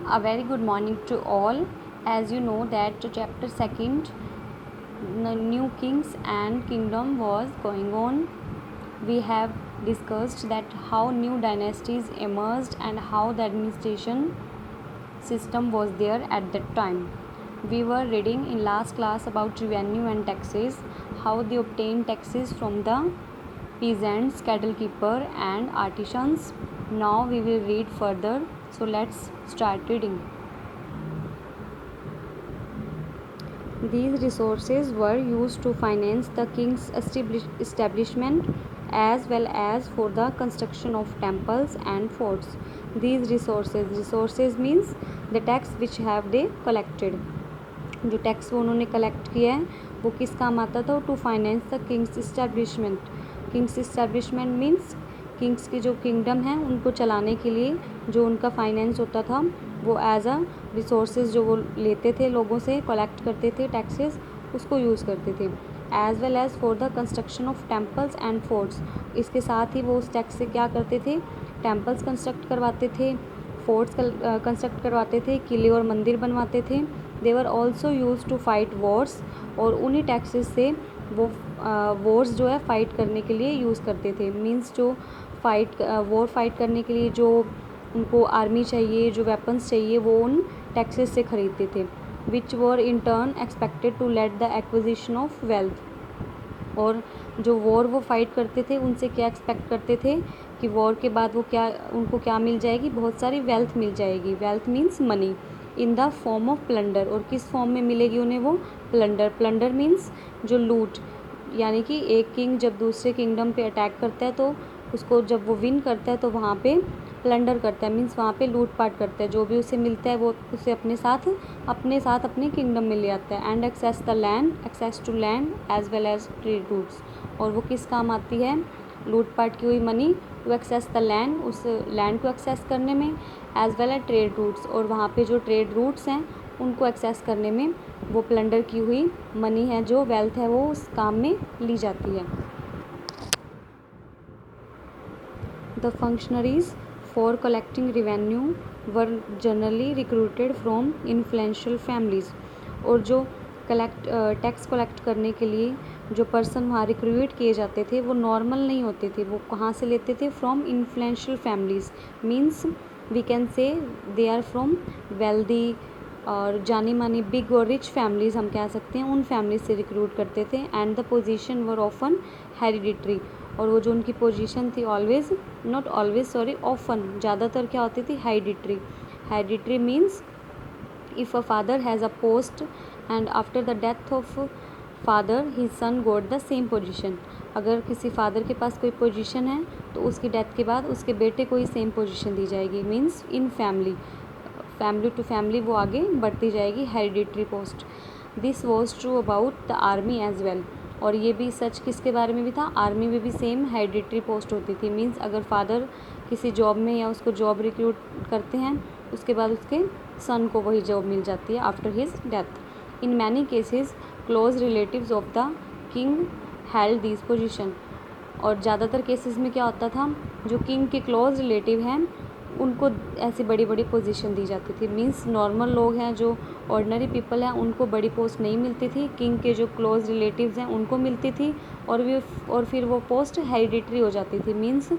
A very good morning to all. As you know that chapter 2nd, the new kings and kingdom was going on. We have discussed that how new dynasties emerged and how the administration system was there at that time. We were reading in last class about revenue and taxes, how they obtained taxes from the peasants, cattle keeper and artisans. Now we will read further. So let's start reading. These resources were used to finance the king's establishment as well as for the construction of temples and forts. These resources means the tax which have they collected. जो tax वो उन्होंने collect किया है वो किस काम आता था? To finance the kings establishment. Kings establishment means kings की जो किंगडम है उनको चलाने के लिए जो उनका फाइनेंस होता था वो एज अ रिसोर्सेज जो वो लेते थे लोगों से, कलेक्ट करते थे टैक्सेस, उसको यूज़ करते थे. As well as for the construction of temples and forts. इसके साथ ही वो उस टैक्स से क्या करते थे? टेम्पल्स कंस्ट्रक्ट करवाते थे, फोर्ट्स कंस्ट्रक्ट करवाते थे, किले और मंदिर बनवाते थे. They were also used to fight wars. और उन्हीं टैक्सेस से वो वॉर्स जो है फाइट करने के लिए यूज़ करते थे. मीन्स जो वॉर फाइट करने के लिए जो उनको आर्मी चाहिए, जो वेपन्स चाहिए, वो उन टैक्सेस से ख़रीदते थे. Which were in turn expected to let the acquisition of wealth. और जो वॉर वो फाइट करते थे उनसे क्या एक्सपेक्ट करते थे कि वॉर के बाद वो उनको क्या मिल जाएगी? बहुत सारी वेल्थ मिल जाएगी. Wealth means money in the form of plunder. और किस फॉर्म में मिलेगी उन्हें? वो प्लंडर. प्लंडर मीन्स जो लूट, यानी कि एक किंग जब दूसरे किंगडम पे अटैक करता है तो उसको जब वो विन करता है तो वहाँ पे प्लंडर करता है. मीन्स वहाँ पे लूटपाट करता है. जो भी उसे मिलता है वो उसे अपने साथ अपने किंगडम में ले आता है. And access to land as well as trade routes. और वो किस काम आती है? लूटपाट की हुई money to access the land, उस लैंड को एक्सेस करने में, as well as trade routes. और वहाँ पे जो ट्रेड रूट्स हैं उनको एक्सेस करने में वो प्लंडर की हुई मनी है, जो वेल्थ है, वो उस काम में ली जाती है. The functionaries for collecting revenue were generally recruited from influential families. और जो टैक्स कलेक्ट करने के लिए जो पर्सन वहाँ रिक्रूट किए जाते थे वो नॉर्मल नहीं होते थे. वो कहाँ से लेते थे? From influential families. Means we can say they are from wealthy और जानी मानी बिग और रिच फैमिलीज़ हम कह सकते हैं. उन फैमिलीज से रिक्रूट करते थे. And the position were often hereditary. और वो जो उनकी पोजीशन थी ऑफन, ज़्यादातर क्या होती थी? Hereditary. Hereditary means if a father has a post and after the death of father his son got the same position. अगर किसी फादर के पास कोई पोजीशन है तो उसकी डेथ के बाद उसके बेटे को ही सेम पोजीशन दी जाएगी. Means in family to family वो आगे बढ़ती जाएगी hereditary post. This was true about the army as well. और ये भी सच किसके बारे में भी था? आर्मी में भी सेम हेरिडिटरी पोस्ट होती थी. मीन्स अगर फादर किसी जॉब में या उसको जॉब रिक्रूट करते हैं उसके बाद उसके सन को वही जॉब मिल जाती है after his death. In many cases close relatives of the king held this position. और ज़्यादातर केसेस में क्या होता था? जो किंग के क्लोज रिलेटिव हैं उनको ऐसी बड़ी बड़ी पोजीशन दी जाती थी. मीन्स नॉर्मल लोग हैं, जो ऑर्डिनरी पीपल हैं, उनको बड़ी पोस्ट नहीं मिलती थी. किंग के जो क्लोज रिलेटिव्स हैं उनको मिलती थी. और फिर वो पोस्ट हेरिडिटरी हो जाती थी. मीन्स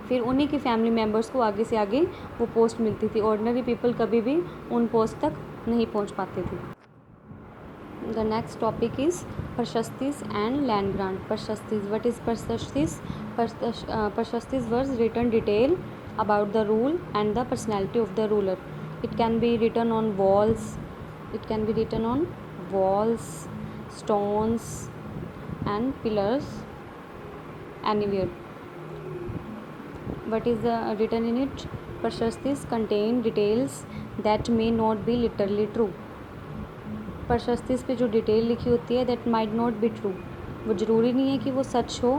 फिर उन्हीं की फैमिली मेम्बर्स को आगे से आगे वो पोस्ट मिलती थी. ऑर्डिनरी पीपल कभी भी उन पोस्ट तक नहीं पहुंच पाते थे. The next topic is prashastis and land grant. Prashastis, what is prashastis? Prashastis were written detail about the rule and the personality of the ruler. It can be written on walls, stones and pillars, anywhere. What is written in it? Prashastis contain details that may not be literally true. प्रशस्तिस पे जो detail लिखी होती है that might not be true, वो ज़रूरी नहीं है कि वो सच हो.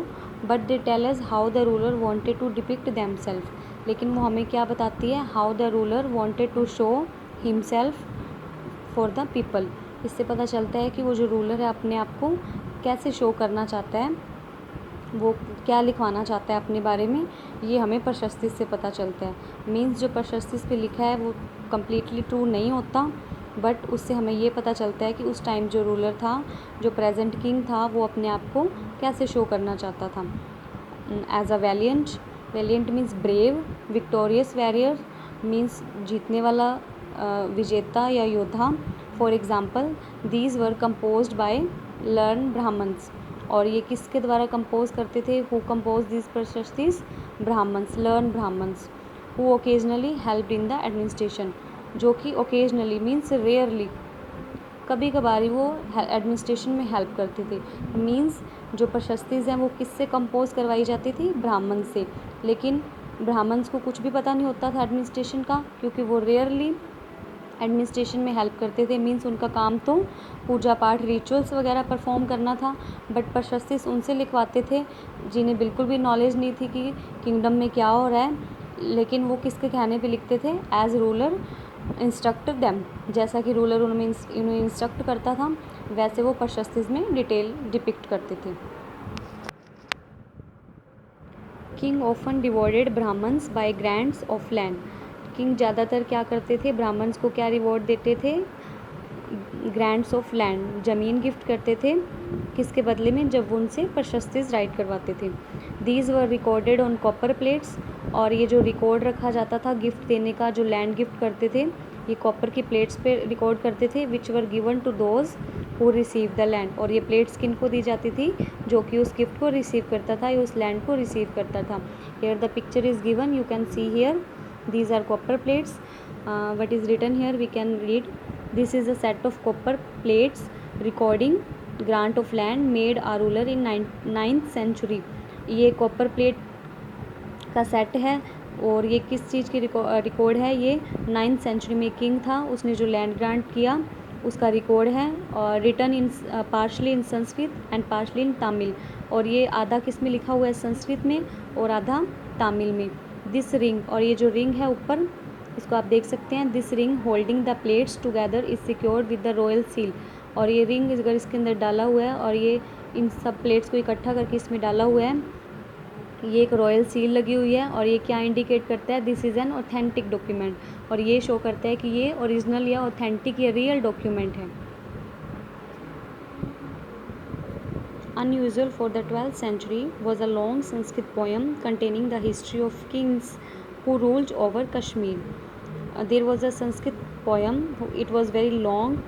But they tell us how the ruler wanted to depict themselves. लेकिन वो हमें क्या बताती है? How the ruler wanted to show himself for the people. इससे पता चलता है कि वो जो रूलर है अपने आप को कैसे शो करना चाहता है वो क्या लिखवाना चाहता है अपने बारे में, ये हमें प्रशस्ति से पता चलता है। मीन्स जो प्रशस्ति पे लिखा है वो कम्प्लीटली ट्रू नहीं होता, बट उससे हमें ये पता चलता है कि उस टाइम जो रूलर था, जो प्रेजेंट किंग था, वो अपने आप को कैसे शो करना चाहता था। As a valiant, valiant means brave, victorious warrior means जीतने वाला विजेता या योद्धा। For example these were composed by learn Brahmans, और ये किसके द्वारा कंपोज करते थे, who compose this prashastis, Brahmans, learn Brahmans. Who occasionally helped in the administration, जो कि ओकेजनली मीन्स रेयरली, कभी कभार ही वो एडमिनिस्ट्रेशन में हेल्प करते थे। मीन्स जो प्रशस्तिज हैं वो किससे कंपोज करवाई जाती थी, ब्राह्मण से। लेकिन ब्राह्मण्स को कुछ भी पता नहीं होता था एडमिनिस्ट्रेशन का, क्योंकि वो रेयरली एडमिनिस्ट्रेशन में हेल्प करते थे। मीन्स उनका काम तो पूजा पाठ, रिचुअल्स वगैरह परफॉर्म करना था, बट प्रशस्तिस उनसे लिखवाते थे जिन्हें बिल्कुल भी नॉलेज नहीं थी कि किंगडम में क्या हो रहा है। लेकिन वो किसके कहने पे लिखते थे, एज रूलर इंस्ट्रक्टेड देम, जैसा कि रूलर उन्हें इंस्ट्रक्ट करता था वैसे वो प्रशस्तिस में डिटेल डिपिक्ट करते थे। King often rewarded Brahmans by grants of land, king ज़्यादातर क्या करते थे, ब्राह्मण्स को क्या रिवॉर्ड देते थे, ग्रांट्स ऑफ लैंड, ज़मीन गिफ्ट करते थे। किसके बदले में, जब वो उनसे प्रशस्तिस राइट करवाते थे। These were recorded on copper plates, और ये जो रिकॉर्ड रखा जाता था गिफ्ट देने का, जो लैंड गिफ्ट करते थे, ये कॉपर की प्लेट्स पे रिकॉर्ड करते थे, which were given to those who receive the land, और ये प्लेट्स किन को दी जाती थी, जो कि उस गिफ्ट को रिसीव करता था या उस लैंड को रिसीव करता था। Here the picture is given, you can see here, these are copper plates. What is written here, we can read, this is a set of copper plates recording grant of land made a ruler in 9th century। ये copper plate का set है, और ये किस चीज़ की record है, ये 9th century में किंग था, उसने जो लैंड ग्रांट किया उसका रिकॉर्ड है, और written in partially in Sanskrit and partially in Tamil, और ये आधा किस में लिखा हुआ है, संस्कृत में, और आधा तमिल में। दिस रिंग, और ये जो रिंग है ऊपर, इसको आप देख सकते हैं, this ring holding the plates together is secured with the royal seal, और ये रिंग अगर इसके अंदर डाला हुआ है और ये इन सब प्लेट्स को इकट्ठा करके इसमें डाला हुआ है, ये एक रॉयल सील लगी हुई है, और ये क्या इंडिकेट करता है, this is an authentic document, और ये शो करता है कि ये ओरिजिनल या ऑथेंटिक या रियल डॉक्यूमेंट है। Unusual for the 12th century was a long Sanskrit poem containing the history of kings who ruled over Kashmir. There was a Sanskrit poem, it was very long,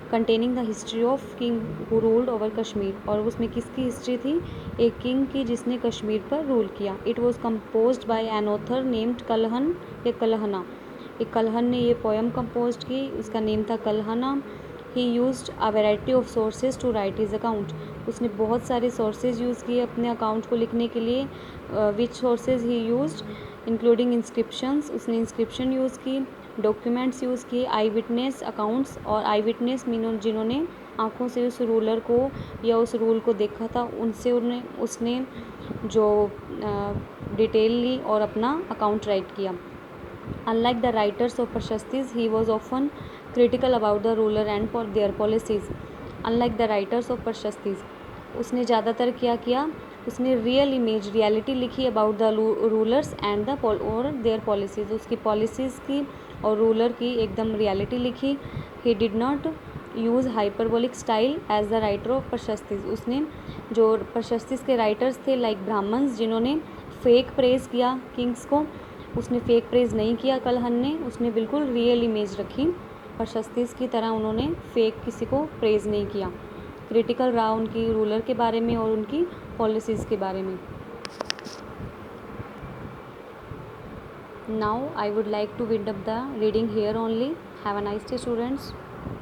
containing the history of king who ruled over Kashmir, और उसमें किसकी history थी, एक king की जिसने कश्मीर पर rule किया। It was composed by an author named Kalhana या कलहना, एक कलहन ने ये पोएम कंपोज की, उसका नेम था Kalhana. He used a variety of sources to write his account, उसने बहुत सारे सोर्सेज यूज़ किए अपने अकाउंट को लिखने के लिए। Which sources he used, including inscriptions, उसने इंस्क्रिप्शन यूज़ की, डॉक्यूमेंट्स यूज़ किए, आई विटनेस अकाउंट्स, और आई विटनेस मीन जिन्होंने आँखों से उस रूलर को या उस रूल को देखा था, उनसे उसने जो डिटेल ली और अपना अकाउंट राइट किया। Unlike the writers of Prashastis, he was often critical about the ruler and for their policies. Unlike the writers of Prashastis, उसने ज़्यादातर क्या किया, उसने रियल इमेज, रियलिटी लिखी about the rulers and the और their policies, उसकी policies की और रूलर की एकदम रियलिटी लिखी। He did not use hyperbolic style as the writer of prashastis, उसने जो प्रशस्तिस के राइटर्स थे लाइक ब्राह्मण्स जिन्होंने फेक प्रेज किया किंग्स को, उसने फेक प्रेज नहीं किया कलहन ने, उसने बिल्कुल रियल इमेज रखी, प्रशस्तिस की तरह उन्होंने फेक किसी को प्रेज नहीं किया। क्रिटिकल रहा उनकी रूलर के बारे में और उनकी पॉलिसीज़ के बारे में। Now I would like to wind up the reading here only. Have a nice day students.